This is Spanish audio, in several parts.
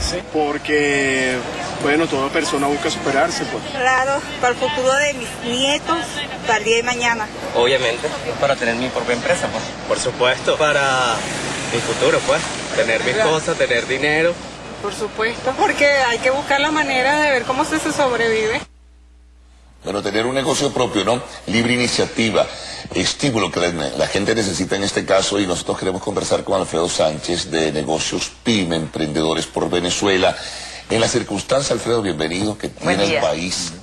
superarse, porque, bueno, toda persona busca superarse, pues. Claro, para el futuro de mis nietos, para el día de mañana. Obviamente, para tener mi propia empresa, pues. Por supuesto, para mi futuro, pues. Tener mis cosas, tener dinero. Por supuesto, porque hay que buscar la manera de ver cómo se sobrevive. Bueno, tener un negocio propio, ¿no? Libre iniciativa, estímulo que la gente necesita en este caso, y nosotros queremos conversar con Alfredo Sánchez de Negocios PYME, Emprendedores por Venezuela. En la circunstancia, Alfredo, bienvenido, que tiene el país,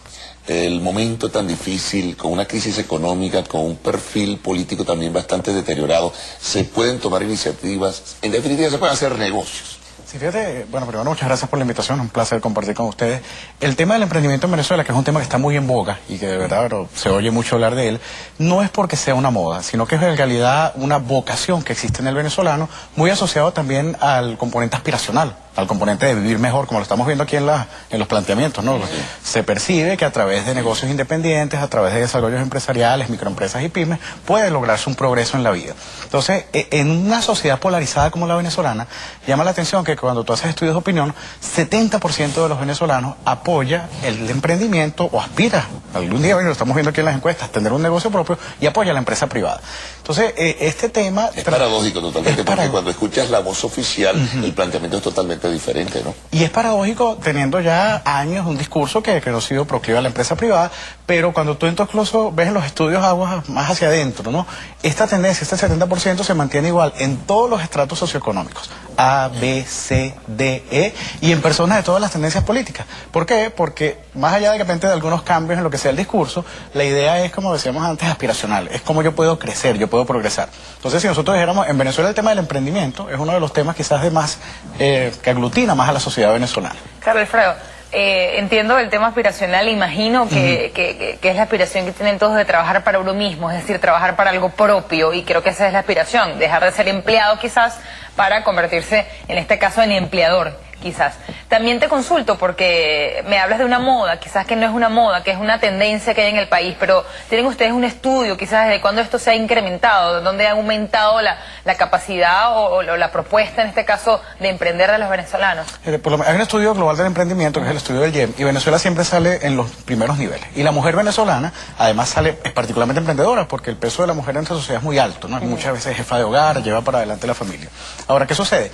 el momento tan difícil, con una crisis económica, con un perfil político también bastante deteriorado, se pueden tomar iniciativas, en definitiva se pueden hacer negocios. Sí, fíjate, bueno, primero muchas gracias por la invitación, un placer compartir con ustedes. El tema del emprendimiento en Venezuela, que es un tema que está muy en boga y que de verdad pero se oye mucho hablar de él, no es porque sea una moda, sino que es en realidad una vocación que existe en el venezolano, muy asociado también al componente aspiracional, al componente de vivir mejor, como lo estamos viendo aquí en los planteamientos, ¿no? Sí. Se percibe que a través de negocios independientes, a través de desarrollos empresariales, microempresas y pymes, puede lograrse un progreso en la vida. Entonces, en una sociedad polarizada como la venezolana, llama la atención que cuando tú haces estudios de opinión, 70% de los venezolanos apoya el emprendimiento o aspira, algún día, bueno, lo estamos viendo aquí en las encuestas, tener un negocio propio y apoya la empresa privada. Entonces, este tema... Es paradójico totalmente, porque cuando escuchas la voz oficial, el planteamiento es totalmente diferente, ¿no? Y es paradójico teniendo ya años un discurso que no ha sido proclive a la empresa privada, pero cuando tú incluso ves en los estudios aguas más hacia adentro, ¿no? Esta tendencia, este 70% se mantiene igual en todos los estratos socioeconómicos, A, B, C, D, E, y en personas de todas las tendencias políticas. ¿Por qué? Porque más allá de repente de algunos cambios en lo que sea el discurso, la idea es, como decíamos antes, aspiracional, es cómo yo puedo crecer, yo puedo progresar. Entonces, si nosotros dijéramos, en Venezuela el tema del emprendimiento es uno de los temas quizás de más, que aglutina más a la sociedad venezolana. Claro, Alfredo, entiendo el tema aspiracional, imagino que es la aspiración que tienen todos de trabajar para uno mismo, es decir, trabajar para algo propio, y creo que esa es la aspiración, dejar de ser empleado quizás para convertirse, en este caso, en empleador, quizás. También te consulto porque me hablas de una moda, quizás que no es una moda, que es una tendencia que hay en el país, pero ¿tienen ustedes un estudio quizás desde cuándo esto se ha incrementado, dónde ha aumentado la capacidad o la propuesta, en este caso, de emprender de los venezolanos? Hay un estudio global del emprendimiento, que es el estudio del YEM, y Venezuela siempre sale en los primeros niveles. Y la mujer venezolana, además, es particularmente emprendedora, porque el peso de la mujer en nuestra sociedad es muy alto, ¿no? Muchas veces es jefa de hogar, lleva para adelante la familia. Ahora, ¿qué sucede?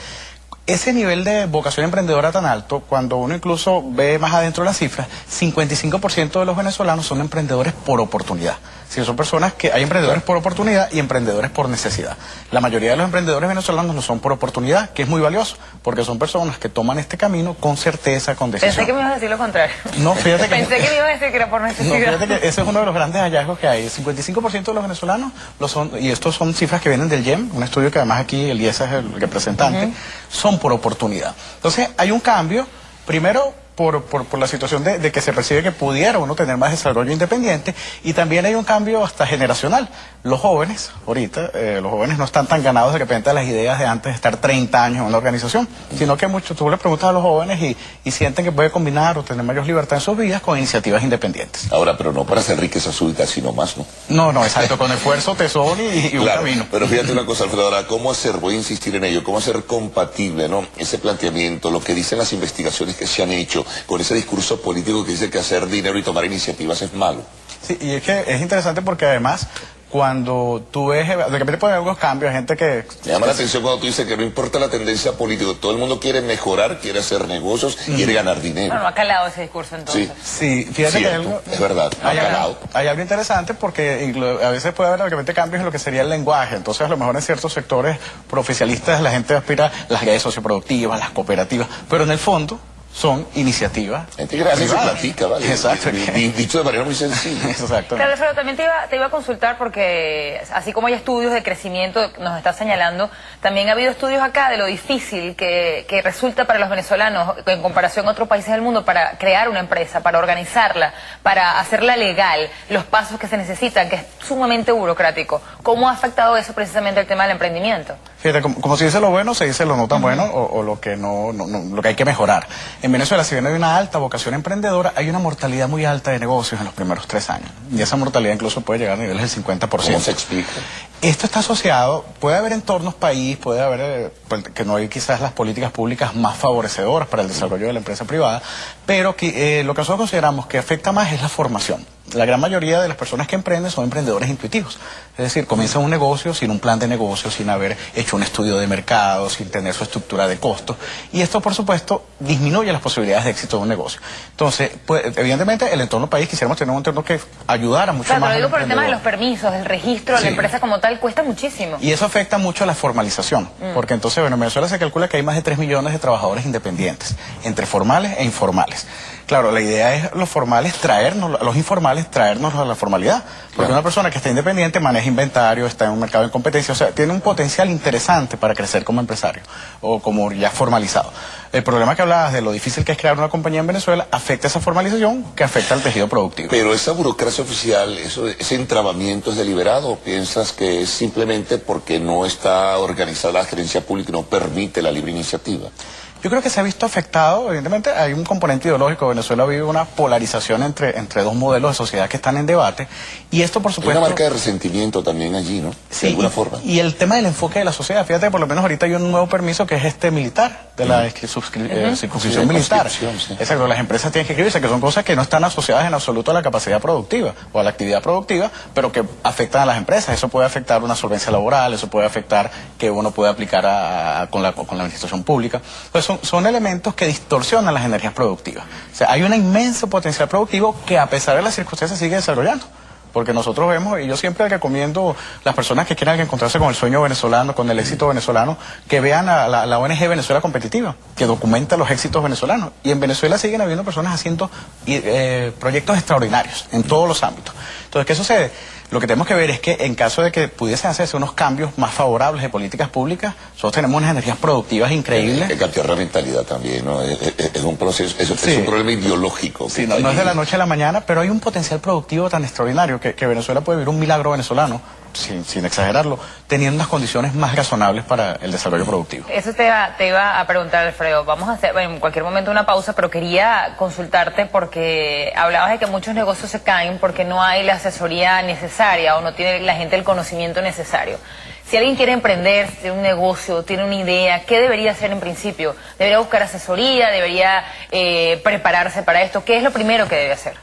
Ese nivel de vocación emprendedora tan alto, cuando uno incluso ve más adentro las cifras, 55% de los venezolanos son emprendedores por oportunidad. Si son personas que hay emprendedores por oportunidad y emprendedores por necesidad. La mayoría de los emprendedores venezolanos no son por oportunidad, que es muy valioso, porque son personas que toman este camino con certeza, con decisión. Pensé que me ibas a decir lo contrario. No, fíjate que... Pensé que me ibas a decir que era por necesidad. No, fíjate que ese es uno de los grandes hallazgos que hay. 55% de los venezolanos lo son, y estos son cifras que vienen del YEM, un estudio que además aquí el IESA es el representante, son por oportunidad. Entonces hay un cambio, primero por la situación de que se percibe que pudiera uno tener más desarrollo independiente, y también hay un cambio hasta generacional. Los jóvenes, ahorita, los jóvenes no están tan ganados de repente a las ideas de antes de estar 30 años en una organización, sino que tú le preguntas a los jóvenes y sienten que puede combinar o tener mayor libertad en sus vidas con iniciativas independientes. Ahora, pero no para hacer riqueza súbita, sino más, ¿no? No, exacto, con esfuerzo, tesón y un camino. Pero fíjate una cosa, Alfredo, ahora, ¿cómo hacer, voy a insistir en ello, cómo hacer compatible, ¿no?, ese planteamiento, lo que dicen las investigaciones que se han hecho, con ese discurso político que dice que hacer dinero y tomar iniciativas es malo? Sí, y es que es interesante porque además, cuando tú ves, de repente pueden haber algunos cambios, gente que... Me llama la atención cuando tú dices que no importa la tendencia política, todo el mundo quiere mejorar, quiere hacer negocios, quiere ganar dinero. Bueno, ha calado ese discurso entonces. Sí, fíjate que hay algo... Es verdad, ha calado. Hay algo interesante porque a veces puede haber de repente cambios en lo que sería el lenguaje, entonces a lo mejor en ciertos sectores profesionalistas la gente aspira a las redes socioproductivas, las cooperativas, pero en el fondo son iniciativas. Gente que se platica, ¿vale? Exacto. Dicho de manera muy sencilla. Exacto. Claro, Alfredo, también te iba a consultar porque así como hay estudios de crecimiento, nos está señalando, también ha habido estudios acá de lo difícil que resulta para los venezolanos en comparación a otros países del mundo para crear una empresa, para organizarla, para hacerla legal, los pasos que se necesitan, que es sumamente burocrático. ¿Cómo ha afectado eso precisamente el tema del emprendimiento? Fíjate, como se dice lo bueno, se dice lo no tan bueno o lo que lo que hay que mejorar. En Venezuela, si bien hay una alta vocación emprendedora, hay una mortalidad muy alta de negocios en los primeros 3 años. Y esa mortalidad incluso puede llegar a niveles del 50%. ¿Cómo se explica? Esto está asociado, puede haber entornos país, puede haber que no hay quizás las políticas públicas más favorecedoras para el desarrollo de la empresa privada, pero que, lo que nosotros consideramos que afecta más es la formación. La gran mayoría de las personas que emprenden son emprendedores intuitivos, es decir, comienzan un negocio sin un plan de negocio, sin haber hecho un estudio de mercado, sin tener su estructura de costos, y esto por supuesto disminuye las posibilidades de éxito de un negocio. Entonces, pues, evidentemente el entorno país quisiéramos tener un entorno que ayudara mucho más. Pero digo por el tema de los permisos, del registro de la empresa como tal, cuesta muchísimo. Y eso afecta mucho a la formalización, porque entonces, bueno, en Venezuela se calcula que hay más de 3 millones de trabajadores independientes, entre formales e informales. Claro, la idea es los formales traernos, los informales traernos a la formalidad, porque una persona que está independiente maneja inventario, está en un mercado de competencia, o sea, tiene un potencial interesante para crecer como empresario o como ya formalizado. El problema que hablabas de lo difícil que es crear una compañía en Venezuela afecta esa formalización que afecta al tejido productivo. Pero esa burocracia oficial, ese entrabamiento es deliberado, ¿o piensas que es simplemente porque no está organizada la gerencia pública y no permite la libre iniciativa? Yo creo que se ha visto afectado, evidentemente hay un componente ideológico. Venezuela vive una polarización entre dos modelos de sociedad que están en debate, y esto por supuesto... Hay una marca de resentimiento también allí, ¿no? Sí, de alguna forma. Y el tema del enfoque de la sociedad, fíjate que por lo menos ahorita hay un nuevo permiso que es militar, de la circunscripción militar. Sí. Exacto, las empresas tienen que inscribirse, que son cosas que no están asociadas en absoluto a la capacidad productiva o a la actividad productiva, pero que afectan a las empresas. Eso puede afectar una solvencia laboral, eso puede afectar que uno pueda aplicar con la administración pública. Entonces, son elementos que distorsionan las energías productivas. O sea, hay un inmenso potencial productivo que a pesar de las circunstancias sigue desarrollando. Porque nosotros vemos, y yo siempre recomiendo las personas que quieran encontrarse con el sueño venezolano, con el éxito venezolano, que vean a la ONG Venezuela Competitiva, que documenta los éxitos venezolanos. Y en Venezuela siguen habiendo personas haciendo proyectos extraordinarios en todos los ámbitos. Entonces, ¿qué sucede? Lo que tenemos que ver es que en caso de que pudiesen hacerse unos cambios más favorables de políticas públicas, nosotros tenemos unas energías productivas increíbles. Hay que cambiar la mentalidad también, ¿no? Es un proceso, es un problema ideológico. Sí, no es de la noche a la mañana, pero hay un potencial productivo tan extraordinario que Venezuela puede vivir un milagro venezolano, sin exagerarlo, teniendo unas condiciones más razonables para el desarrollo productivo. Eso te iba a preguntar, Alfredo. Vamos a hacer en cualquier momento una pausa, pero quería consultarte porque hablabas de que muchos negocios se caen porque no hay la asesoría necesaria o no tiene la gente el conocimiento necesario. Si alguien quiere emprender, tiene un negocio, tiene una idea, ¿qué debería hacer en principio? ¿Debería buscar asesoría? ¿Debería prepararse para esto? ¿Qué es lo primero que debe hacer?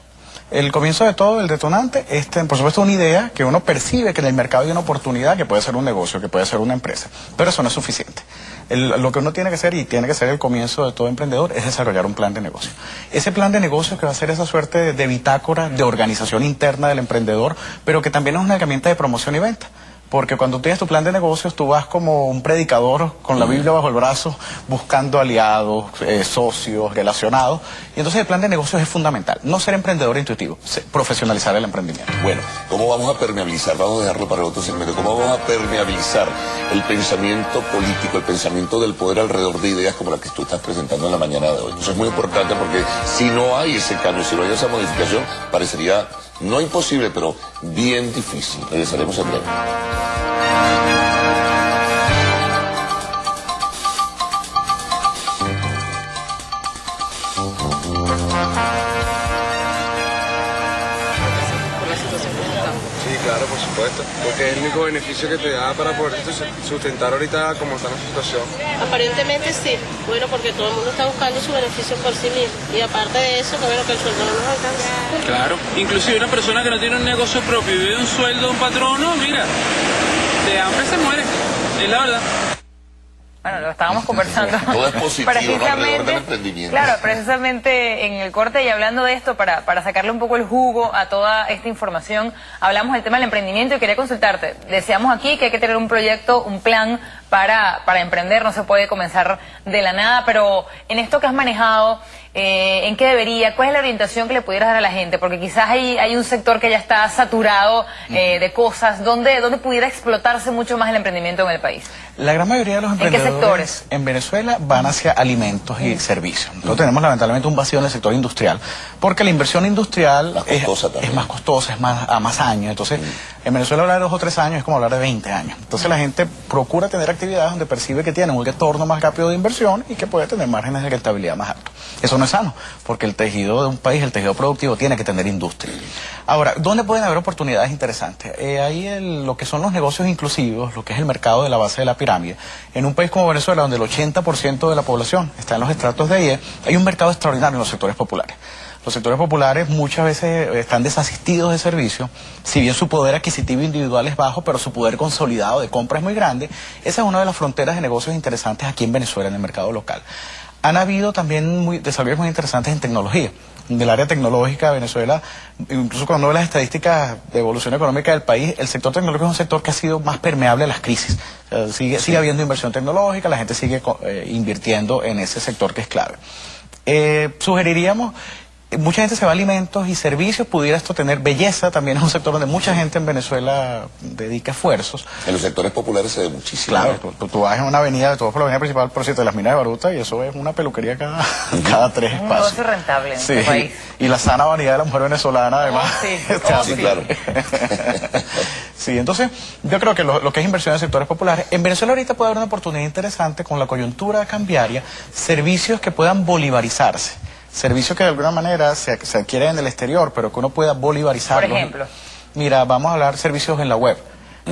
El comienzo de todo, el detonante, es por supuesto una idea que uno percibe que en el mercado hay una oportunidad que puede ser un negocio, que puede ser una empresa, pero eso no es suficiente. Lo que uno tiene que hacer, y tiene que ser el comienzo de todo emprendedor, es desarrollar un plan de negocio. Ese plan de negocio que va a ser esa suerte de bitácora, de organización interna del emprendedor, pero que también es una herramienta de promoción y venta. Porque cuando tienes tu plan de negocios, tú vas como un predicador con la Biblia bajo el brazo, buscando aliados, socios, relacionados. Y entonces el plan de negocios es fundamental. No ser emprendedor intuitivo, profesionalizar el emprendimiento. Bueno, ¿cómo vamos a permeabilizar? Vamos a dejarlo para el otro segmento. ¿Cómo vamos a permeabilizar el pensamiento político, el pensamiento del poder alrededor de ideas como la que tú estás presentando en la mañana de hoy? Eso es muy importante porque si no hay ese cambio, si no hay esa modificación, parecería no imposible, pero bien difícil. Regresaremos en breve. Sí, claro, por supuesto, porque es el único beneficio que te da para poder sustentar ahorita como está la situación. Aparentemente sí, bueno, porque todo el mundo está buscando su beneficio por sí mismo, y aparte de eso, que bueno, que el sueldo no nos alcanza. Claro, inclusive una persona que no tiene un negocio propio y vive de un sueldo de un patrón, no, mira, de hambre se muere, es la verdad. Bueno, lo estábamos conversando. Todo es positivo, alrededor del emprendimiento. Claro, precisamente en el corte y hablando de esto, para sacarle un poco el jugo a toda esta información, hablamos del tema del emprendimiento y quería consultarte. Decíamos aquí que hay que tener un proyecto, un plan para emprender, no se puede comenzar de la nada, pero en esto que has manejado, ¿en qué debería? ¿Cuál es la orientación que le pudieras dar a la gente? Porque quizás hay un sector que ya está saturado de cosas, ¿dónde pudiera explotarse mucho más el emprendimiento en el país? La gran mayoría de los emprendedores en Venezuela van hacia alimentos y servicios. Nosotros tenemos lamentablemente un vacío en el sector industrial, porque la inversión industrial es más costosa, es a más años. Entonces, en Venezuela hablar de 2 o 3 años es como hablar de 20 años. Entonces la gente procura tener actividades donde percibe que tiene un retorno más rápido de inversión y que puede tener márgenes de rentabilidad más altos. Eso no es sano, porque el tejido de un país, el tejido productivo, tiene que tener industria. Ahora, ¿dónde pueden haber oportunidades interesantes? Ahí lo que son los negocios inclusivos, lo que es el mercado de la base de la pirámide. En un país como Venezuela, donde el 80% de la población está en los estratos de IE, hay un mercado extraordinario en los sectores populares. Los sectores populares muchas veces están desasistidos de servicios, si bien su poder adquisitivo individual es bajo, pero su poder consolidado de compra es muy grande. Esa es una de las fronteras de negocios interesantes aquí en Venezuela, en el mercado local. Han habido también desarrollos muy interesantes en tecnología. En el área tecnológica de Venezuela, incluso cuando uno ve las estadísticas de evolución económica del país, el sector tecnológico es un sector que ha sido más permeable a las crisis. O sea, sigue habiendo inversión tecnológica, la gente sigue invirtiendo en ese sector que es clave. Sugeriríamos, mucha gente se va a alimentos y servicios, pudiera esto tener belleza, también es un sector donde mucha gente en Venezuela dedica esfuerzos. En los sectores populares se ve muchísimo. Claro, tú vas en una avenida, tú vas por la avenida principal, por cierto, de las minas de Baruta, y eso es una peluquería cada 3 espacios. Un negocio rentable en este país. Y la sana vanidad de la mujer venezolana, además. Sí, claro. Sí, entonces, yo creo que lo que es inversión en sectores populares, en Venezuela ahorita puede haber una oportunidad interesante con la coyuntura cambiaria, servicios que puedan bolivarizarse. Servicios que de alguna manera se adquieren en el exterior, pero que uno pueda bolivarizarlos. Por ejemplo. Mira, vamos a hablar servicios en la web,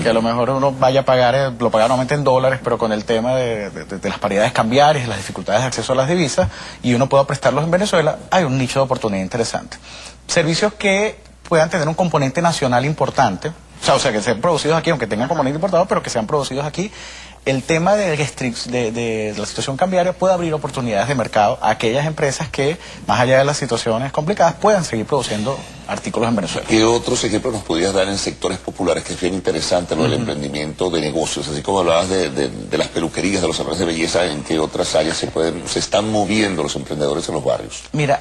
que a lo mejor uno vaya a pagar, lo paga normalmente en dólares, pero con el tema de las paridades cambiarias, las dificultades de acceso a las divisas, y uno pueda prestarlos en Venezuela, hay un nicho de oportunidad interesante. Servicios que puedan tener un componente nacional importante, o sea, que sean producidos aquí, aunque tengan componente importado, pero que sean producidos aquí. El tema de la situación cambiaria puede abrir oportunidades de mercado a aquellas empresas que, más allá de las situaciones complicadas, puedan seguir produciendo artículos en Venezuela. ¿Qué otros ejemplos nos podrías dar en sectores populares, que es bien interesante, lo del emprendimiento de negocios? Así como hablabas de las peluquerías, de los salones de belleza, ¿en qué otras áreas se están moviendo los emprendedores en los barrios? Mira,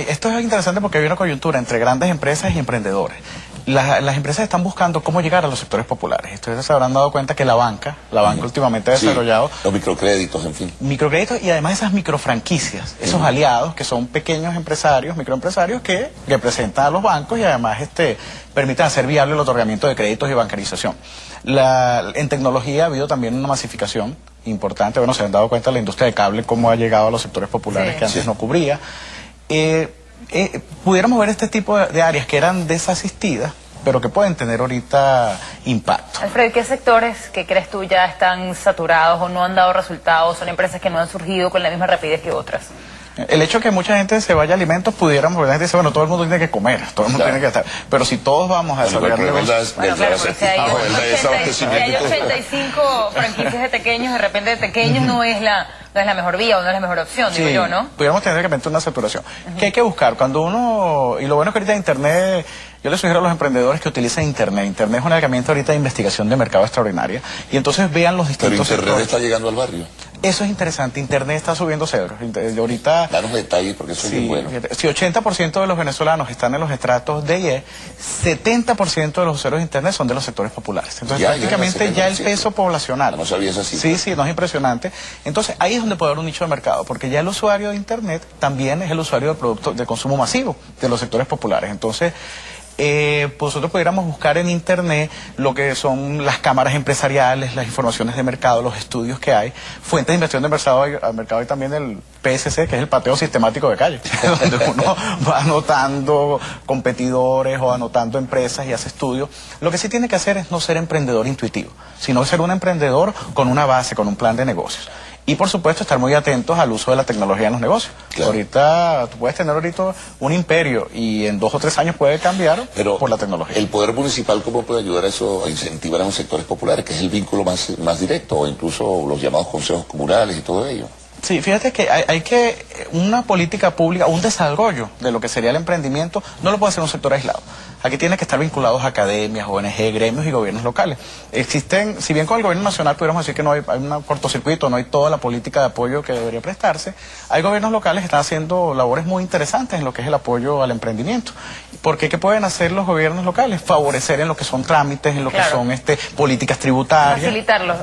esto es interesante porque hay una coyuntura entre grandes empresas y emprendedores. Las empresas están buscando cómo llegar a los sectores populares. Ustedes se habrán dado cuenta que la banca últimamente ha desarrollado... Los microcréditos, en fin. Microcréditos y además esas microfranquicias, esos aliados que son pequeños empresarios, microempresarios que representan a los bancos y además permiten hacer viable el otorgamiento de créditos y bancarización. En tecnología ha habido también una masificación importante. Bueno, se han dado cuenta la industria de cable cómo ha llegado a los sectores populares que antes no cubría. Pudiéramos ver este tipo de áreas que eran desasistidas, pero que pueden tener ahorita impacto. Alfredo, ¿qué sectores que crees tú ya están saturados o no han dado resultados? ¿Son empresas que no han surgido con la misma rapidez que otras? El hecho de que mucha gente se vaya a alimentos, pudiéramos, porque la gente dice, bueno, todo el mundo tiene que comer, todo el mundo tiene que estar. Pero si todos vamos a desarrollar negocios... Bueno, claro, porque si hay 85 franquicias de pequeños, de repente de pequeños no es la mejor vía o no es la mejor opción, digo yo, ¿no? Pudiéramos tener de repente una saturación. ¿Qué hay que buscar? Cuando uno... Y lo bueno es que ahorita Internet... Yo les sugiero a los emprendedores que utilicen Internet. Internet es una herramienta ahorita de investigación de mercado extraordinaria. Y entonces vean los distintos Pero Internet está llegando al barrio. Eso es interesante. Internet está subiendo ceros. Ahorita... Danos detalles porque eso es muy bueno. Si 80% de los venezolanos están en los estratos de IE, 70% de los usuarios de Internet son de los sectores populares. Entonces prácticamente ya el peso poblacional... No sabía eso así. Sí, no es impresionante. Entonces ahí es donde puede haber un nicho de mercado, porque ya el usuario de Internet también es el usuario de productos de consumo masivo de los sectores populares. Entonces... nosotros pudiéramos buscar en Internet lo que son las cámaras empresariales, las informaciones de mercado, los estudios que hay, fuentes de inversión de mercado y también el PSC, que es el pateo sistemático de calle, donde uno va anotando competidores o anotando empresas y hace estudios. Lo que sí tiene que hacer es no ser emprendedor intuitivo, sino ser un emprendedor con una base, con un plan de negocios. Y por supuesto estar muy atentos al uso de la tecnología en los negocios. Claro. Ahorita, tú puedes tener un imperio y en 2 o 3 años puede cambiar por la tecnología. ¿El poder municipal cómo puede ayudar a eso, a incentivar a los sectores populares, que es el vínculo más directo, o incluso los llamados consejos comunales y todo ello? Sí, fíjate que hay que una política pública, un desarrollo de lo que sería el emprendimiento, no lo puede hacer un sector aislado. Aquí tiene que estar vinculados a academias, ONG, gremios y gobiernos locales. Existen, si bien con el gobierno nacional pudiéramos decir que no hay un cortocircuito, no hay toda la política de apoyo que debería prestarse, hay gobiernos locales que están haciendo labores muy interesantes en lo que es el apoyo al emprendimiento. ¿Por qué? ¿Qué pueden hacer los gobiernos locales? Favorecer en lo que son trámites, en lo que son políticas tributarias. Facilitar los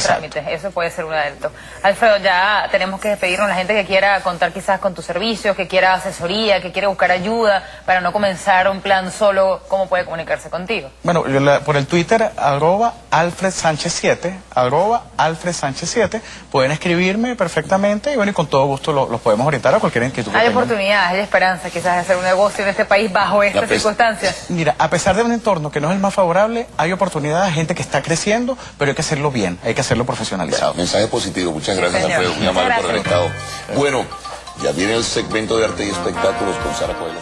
trámites, eso puede ser un adelanto. Alfredo, ya tenemos que despedirnos. La gente que quiera contar quizás con tus servicios, que quiera asesoría, que quiera buscar ayuda para no comenzar un plan solo ¿cómo puede comunicarse contigo? Bueno, por el Twitter, @AlfredSánchez7, @AlfredSánchez7, pueden escribirme perfectamente y bueno, y con todo gusto los podemos orientar a cualquier inquietud que Hay tengan. oportunidades, hay esperanza quizás de hacer un negocio en este país bajo estas circunstancias. Mira, a pesar de un entorno que no es el más favorable, hay oportunidades, hay gente que está creciendo, pero hay que hacerlo bien, hay que hacerlo profesionalizado. Mensaje positivo, muchas gracias, señor. Alfredo, muy amable por haber Gracias. estado. Bueno, ya viene el segmento de arte y espectáculos con Sara Coelho.